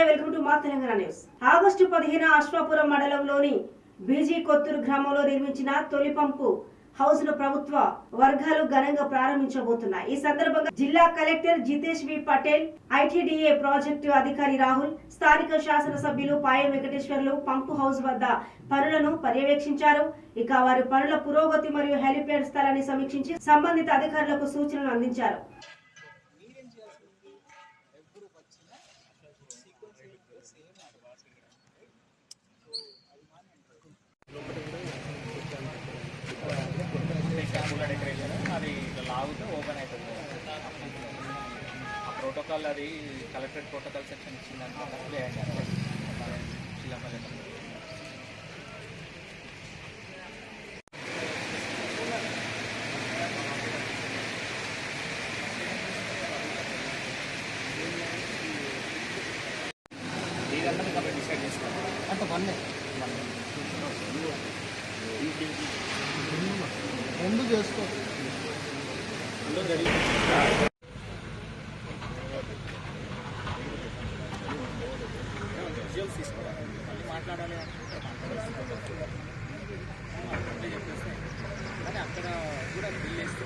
Welcome to మా Telangana news. August 15 Aswapuram మండలంలోని BG Kotturu గ్రామంలో నిర్మించిన తొలి పంపు హౌస్ ను ప్రభుత్వ వర్గాలు ఘనంగా ప్రారంభించబోతున్నాయి. ఈ సందర్భంగా జిల్లా కలెక్టర్ జితేష్ వి పటేల్, ఐటీడీఏ ప్రాజెక్టు అధికారి రాహుల్, స్థానిక శాసనసభ్యులు పాయం వెంకటేశ్వర్లు పంపు హౌస్ వద్ద పనులను పర్యవేక్షించారు. ఇక వారి పనుల పురోగతి మరియు హెలిప్యాడ్ స్థలాన్ని సమీక్షించి సంబంధిత అధికారులకు సూచనలు అందించారు. డెకరేషన్ అది లాగితే ఓపెన్ అవుతుంది. ఆ ప్రోటోకాల్ అది కలెక్టరేట్ ప్రోటోకాల్ సెక్షన్ ఇచ్చిందంటే అప్లై అయ్యారు. ఇదంతా మీకు డిసైడ్ చేసుకోవాలి అంటే రెండు చేసుకో తీసుకోవాలి. మళ్ళీ మాట్లాడాలి అంటే చెప్పేస్తే కానీ అక్కడ కూడా బిల్ వేస్తే